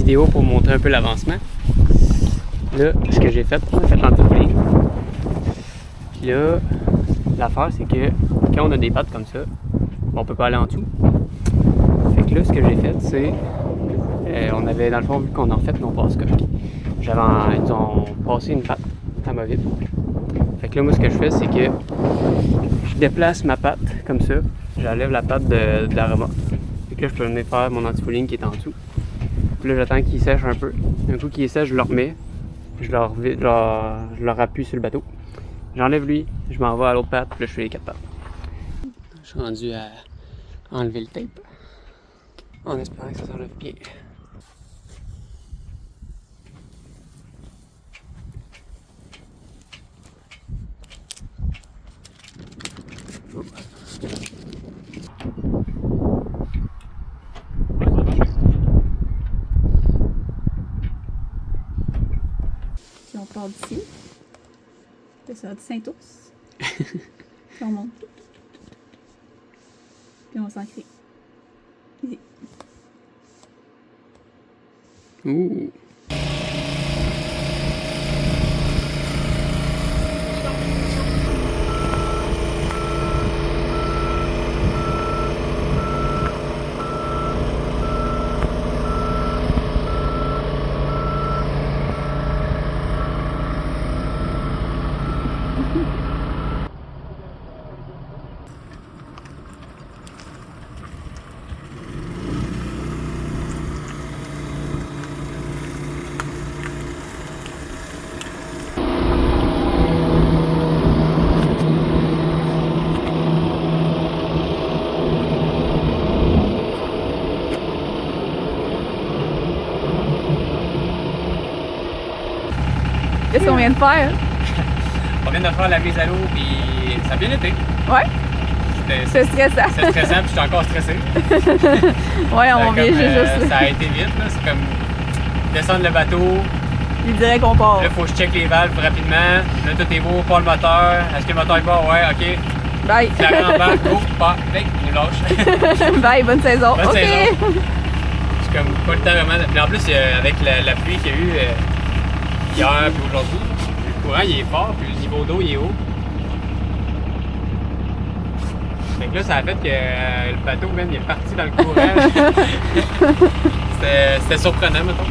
vidéo pour vous montrer un peu l'avancement. Là, ce que j'ai fait, on a fait l'antifouling. Puis là, l'affaire c'est que quand on a des pattes comme ça, on peut pas aller en dessous. Fait que là, ce que j'ai fait, c'est on avait dans le fond vu qu'on a refait nos passe-coques. Ils nous ont passé une patte amovible. Fait que là, moi, ce que je fais, c'est que je déplace ma patte comme ça. J'enlève la patte de la remorque. Fait que là, je peux venir faire mon antifouling qui est en dessous. Puis là, j'attends qu'il sèche un peu. Un coup qu'il est sèche, je le remets. Je le appuie sur le bateau. J'enlève lui, je m'en vais à l'autre patte, puis là, je fais les 4 pattes. Je suis rendu à enlever le tape. En espérant que ça s'enlève bien. Puis on part d'ici. Puis ça va de Saint-Ours. Puis on monte. Puis on s'en crée. Easy. Ouh! Qu'est-ce qu'on vient de faire? On vient de faire la mise à l'eau, puis ça a bien été. Ouais? C'est stressant. C'est stressant, puis je suis encore stressé. Ouais, on vient juste. Ça a été vite, là. C'est comme descendre le bateau. Il dirait qu'on part. Là, faut que je check les valves rapidement. Là, tout est beau, pas le moteur. Est-ce que le moteur est bon? Ouais, ok. Bye. La grande vague, go, pas, mec, il nous lâche. Bye, bonne saison. Bonne OK. saison. Je suis comme pas le temps vraiment. Puis en plus, avec la pluie qu'il y a eu hier puis aujourd'hui, le courant il est fort, puis le niveau d'eau il est haut. Fait que là, ça a fait que le bateau même il est parti dans le courant. C'était surprenant, mettons.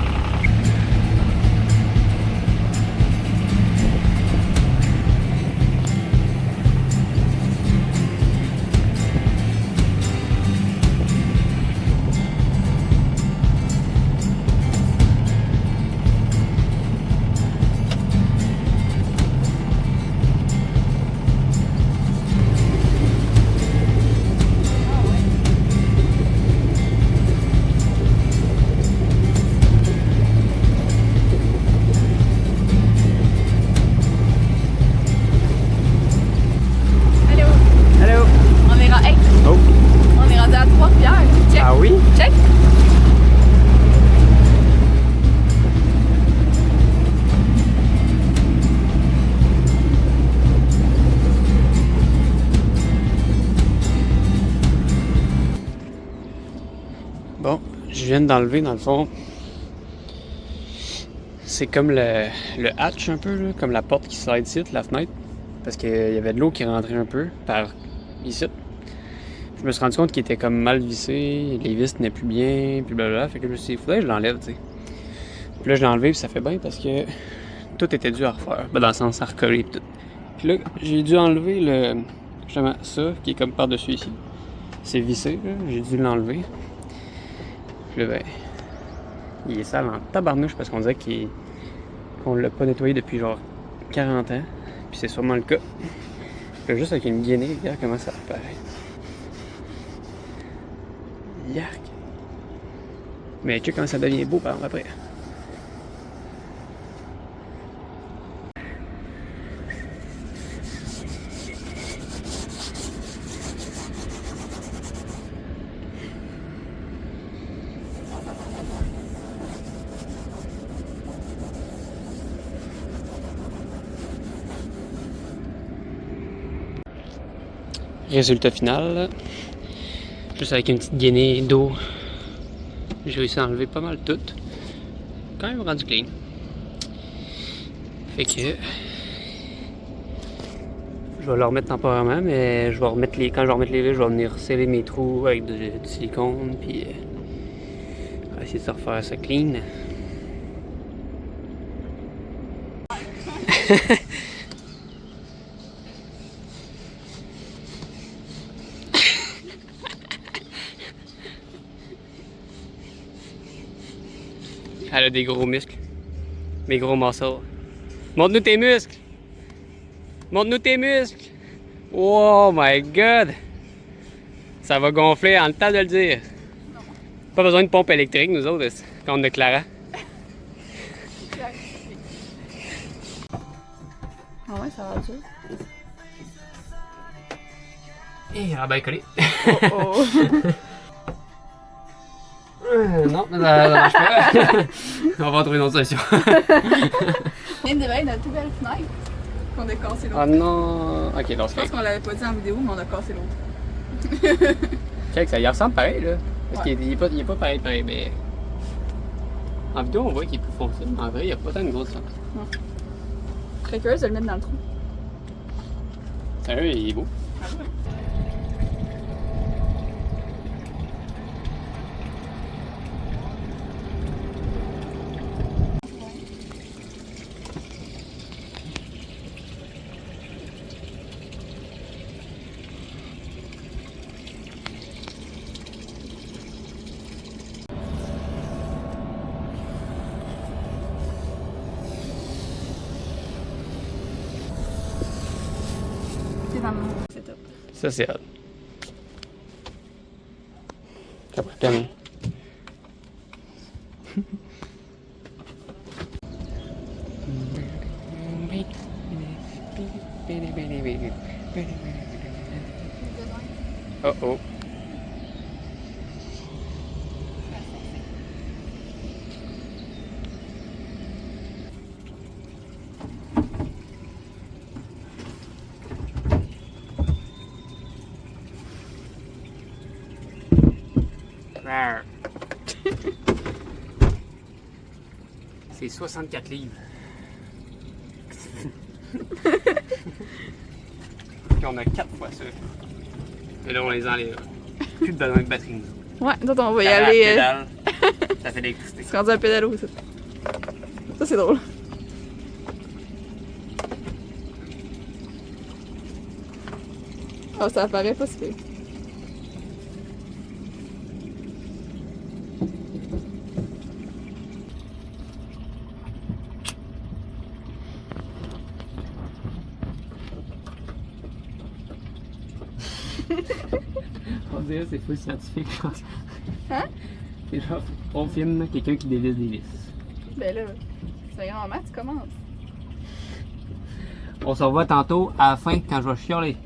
Bon, je viens d'enlever dans le fond. C'est comme le hatch un peu, là, comme la porte qui slide ici, la fenêtre. Parce qu'il y avait de l'eau qui rentrait un peu par ici. Je me suis rendu compte qu'il était comme mal vissé, les vis tenaient plus bien, puis blablabla. Fait que je me suis dit, il faudrait que je l'enlève, tu sais. Puis là, je l'ai enlevé, puis ça fait bien parce que tout était dû à refaire. Ben, dans le sens à recoller et tout. Puis là, j'ai dû enlever justement ça, qui est comme par-dessus ici. C'est vissé, là. J'ai dû l'enlever. Puis là, ben, il est sale en tabarnouche parce qu'on dirait qu'on l'a pas nettoyé depuis genre 40 ans. Puis c'est sûrement le cas. Puis là, juste avec une guinée, regarde comment ça apparaît. Yark! Mais tu sais comment ça devient beau par exemple après. Résultat final, juste avec une petite gainée d'eau, j'ai réussi à enlever pas mal tout. quand même rendu clean. Fait que je vais le remettre temporairement, mais je vais remettre quand je vais remettre les vis, je vais venir sceller mes trous avec du silicone, puis on va essayer de se refaire ça clean. Elle a des gros muscles. Mes gros muscles. Montre-nous tes muscles! Montre-nous tes muscles! Oh my god! Ça va gonfler en le temps de le dire. Non. Pas besoin de pompe électrique, nous autres, quand on a Clara. Ah ouais, ça va dur. Et elle a bien collé. Oh. Non, ça marche pas. On va trouver une autre solution. On vient de déballer notre plus belle fenêtre qu'on a cassé l'autre. Ah non! Ok, donc Je c'est pense qu'on l'avait pas dit en vidéo, mais on a cassé l'autre. check, ça y ressemble pareil là. Parce Ouais. qu'il est pas pareil, mais. En vidéo, on voit qu'il est plus foncé, mais en vrai, il n'y a pas tant de grosse différence. Je serais curieuse de le mettre dans le trou. Sérieux, il est beau. Ah ouais? C'est dans mon setup. Ça, c'est hot. Ça pourrait peine. Oh oh. Rar. C'est 64 livres. Puis on a 4 fois ça. Et là, on les enlève. Plus de besoin de batterie. nous. Ouais, donc on va y Ça aller. pédale, ça fait de l'électricité. C'est rendu un pédalo, ça. Ça, c'est drôle. Ah, ça apparaît pas si pire. On dirait que c'est full scientifique. Hein? C'est genre, on filme quelqu'un qui dévisse des vis. Ben là, c'est grand-mère, tu commences. On se revoit tantôt à la fin quand je vais chialer.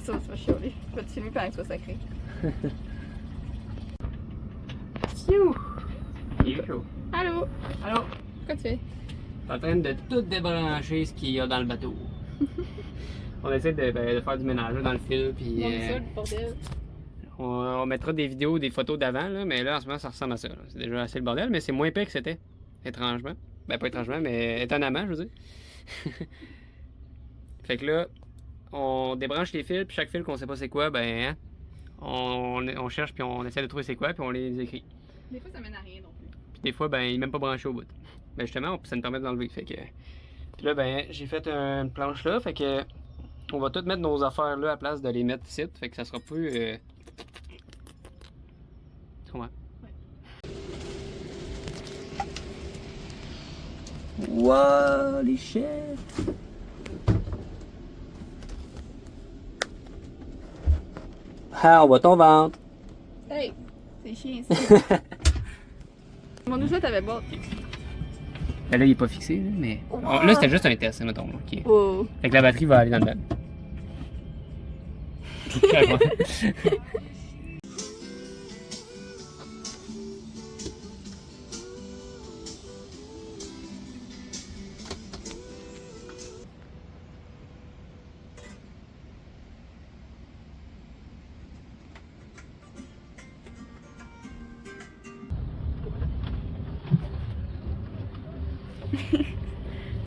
Ça, tu vas chialer. Je vais te filmer pendant que tu vas sacré. Pfiou! Il est chaud. Allô? Allô? Quoi tu fais? Je suis en train de tout débrancher ce qu'il y a dans le bateau. On essaie de faire du ménage là, dans le fil, puis On est ça, le bordel. on mettra des vidéos, des photos d'avant, là, mais là en ce moment ça ressemble à ça. là. C'est déjà assez le bordel, mais c'est moins pire que c'était, étrangement. Ben pas étrangement, mais étonnamment, je veux dire. Fait que là, on débranche les fils, puis chaque fil qu'on sait pas c'est quoi, ben hein, on cherche, puis on essaie de trouver c'est quoi, puis on les écrit. Des fois, ça mène à rien non plus. Puis des fois, ben il est même pas branché au bout. Ben justement, ça nous permet d'enlever. Fait que. Puis là, ben j'ai fait une planche là, fait que. On va tout mettre nos affaires là à place de les mettre ici. Fait que ça sera plus. Tu comprends? Ouais. Holy shit! Ah, on va ton ventre! Hey! C'est chiant ça. Mon outil t'avais pas. Ben là, il est pas fixé, là, mais. Oh, là, c'était juste un test, mettons. Là, ok. Oh! Fait que la batterie va aller dans le van.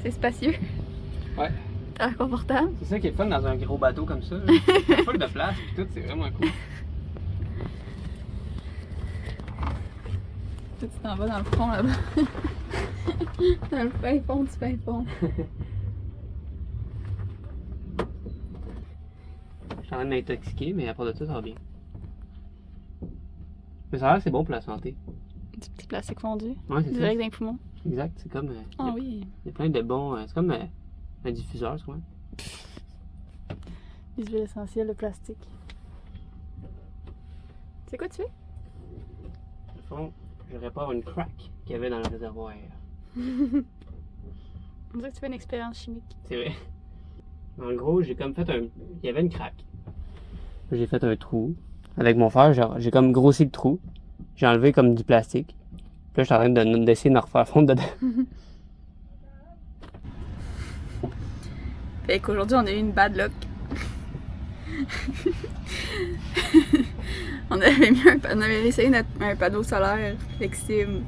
C'est spacieux. Ouais. T'as l'air confortable. C'est ça qui est fun dans un gros bateau comme ça. C'est full de place et tout, c'est vraiment cool. Toi, tu t'en vas dans le fond là-bas. Dans le fin fond, du fin fond. Je suis en train de m'intoxiquer, mais à part de ça, ça va bien. Mais ça a l'air que c'est bon pour la santé. Du petit plastique fondu. Ouais, c'est ça. Direct dans les poumons. Exact, c'est comme. Ah oui. Il y a plein de bons. C'est comme un diffuseur, je crois. Les huiles essentielles de plastique. C'est quoi tu fais? Au fond, je répare une crack qu'il y avait dans le réservoir. On dirait que tu fais une expérience chimique. C'est vrai. En gros, j'ai comme fait un. Il y avait une craque. J'ai fait un trou. Avec mon fer, j'ai comme grossi le trou. J'ai enlevé comme du plastique. Puis là, je suis en train d'essayer de me refaire fondre dedans. Fait qu'aujourd'hui, on a eu une bad luck. on avait essayé un panneau solaire flexible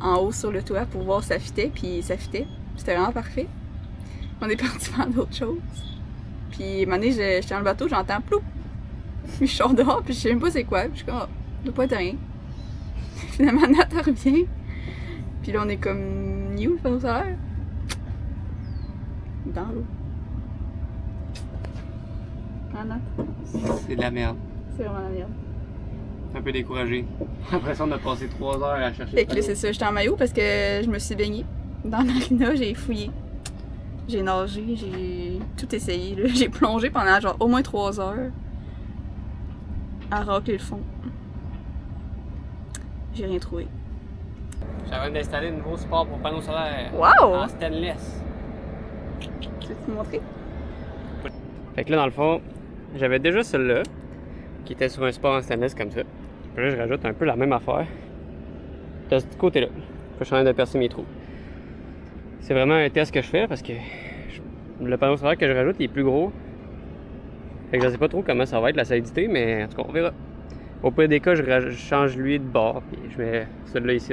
en haut sur le toit pour voir si ça fitait, puis ça fitait. C'était vraiment parfait. On est parti faire d'autres choses. Puis, un moment donné, j'étais dans le bateau, j'entends plou. Puis je sors dehors, puis je sais même pas c'est quoi. Puis je suis comme, oh, ça doit pas être rien. Finalement, Nat revient. Puis là, on est comme, où le panneau solaire? Dans l'eau. Ah, Nat. C'est de la merde. C'est vraiment la merde. Un peu découragé. L'impression de passer 3 heures à chercher. Fait que là, c'est ça, j'étais en maillot parce que je me suis baignée. Dans la marina, j'ai fouillé. J'ai nagé, j'ai tout essayé. Là. J'ai plongé pendant genre au moins 3 heures à racler le fond. J'ai rien trouvé. J'avais d'installer un nouveau support pour panneau solaire. Wow! En stainless. Tu veux te montrer? Fait que là, dans le fond, j'avais déjà celui-là, qui était sur un support en stainless comme ça. Puis là, je rajoute un peu la même affaire de ce côté-là. Puis je suis en train de percer mes trous. C'est vraiment un test que je fais parce que le panneau solaire que je rajoute, il est plus gros. Fait que je sais pas trop comment ça va être la solidité, mais en tout cas, on verra. Au pire des cas, je change lui de bord, puis je mets celui-là ici.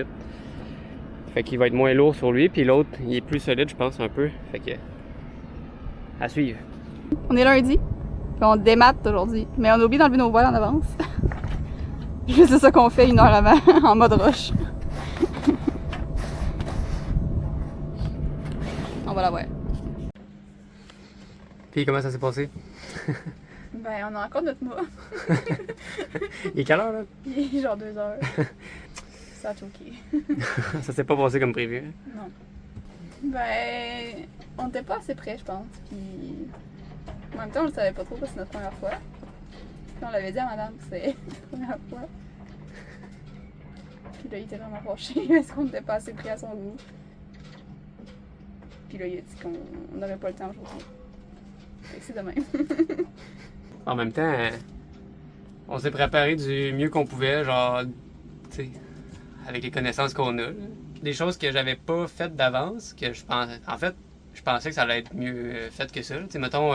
Fait qu'il va être moins lourd sur lui, puis l'autre, il est plus solide, je pense, un peu. Fait que, à suivre. On est lundi, puis on démate aujourd'hui. Mais on a oublié d'enlever nos voiles en avance. C'est ça qu'on fait 1 heure avant, en mode rush. On va la voir. Puis comment ça s'est passé? Ben, on a encore notre mât. Il est quelle heure, là? Il est genre 2 heures. Ça a choqué. Ça s'est pas passé comme prévu. Hein? Non. Ben, on était pas assez près, je pense. Puis, en même temps, on le savait pas trop parce que c'est notre première fois. Puis on l'avait dit à madame que c'était la première fois. Puis là, il était vraiment fâché parce qu'on n'était pas assez pris à son goût. Puis là, il a dit qu'on n'aurait pas le temps aujourd'hui. Fait que c'est de même. En même temps, on s'est préparé du mieux qu'on pouvait, genre, tu sais, avec les connaissances qu'on a. Là. Des choses que j'avais pas faites d'avance, que je pensais. En fait, je pensais que ça allait être mieux fait que ça. Tu sais, mettons,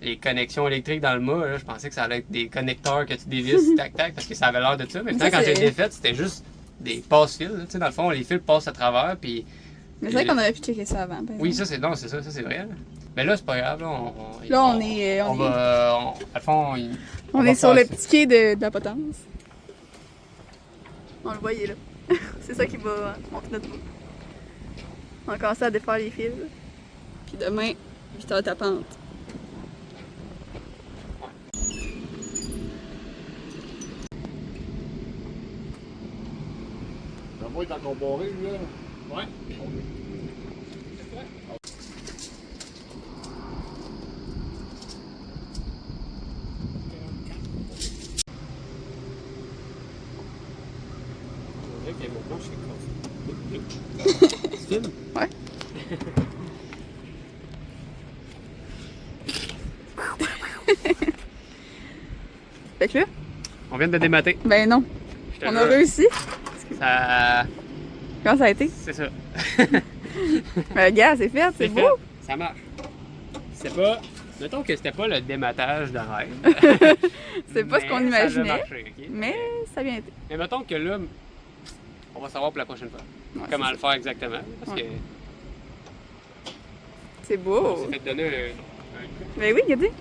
les connexions électriques dans le mât, là, je pensais que ça allait être des connecteurs que tu dévisses, tac-tac, parce que ça avait l'air de ça. Mais finalement, quand j'ai défait, c'était juste des passe-fils. Tu sais, dans le fond, les fils passent à travers, puis. Mais c'est vrai qu'on aurait pu checker ça avant. Oui, ça, c'est. Non, c'est ça, c'est vrai. Là. Mais là, c'est pas grave. Là, on est. À fond, on est sur le petit quai de la potence. On le voit, il est là. C'est ça qui va monter notre bout. On va commencer à défaire les fils. Puis demain, 8h tapante. La voie est encore barrée, lui, là. Ouais. Tu filmes? Ouais. Fait que là? On vient de démater. Ben non. On a réussi. Ça. Comment ça a été? C'est ça. Ben gars, c'est fait, c'est beau. Ça marche. C'est pas. Mettons que c'était pas le dématage de rêve. C'est pas ce qu'on Ça a imaginait. marché, ok? Mais ça a bien été. Mais mettons que là, on va savoir pour la prochaine fois Ouais, comment c'est le faire exactement. Parce Ouais. que C'est beau! On s'est fait donner un Ben oui, regardez!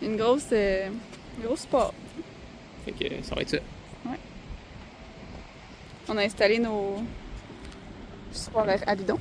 Une grosse porte. Fait que ça va être ça. On a installé nos supports à bidon.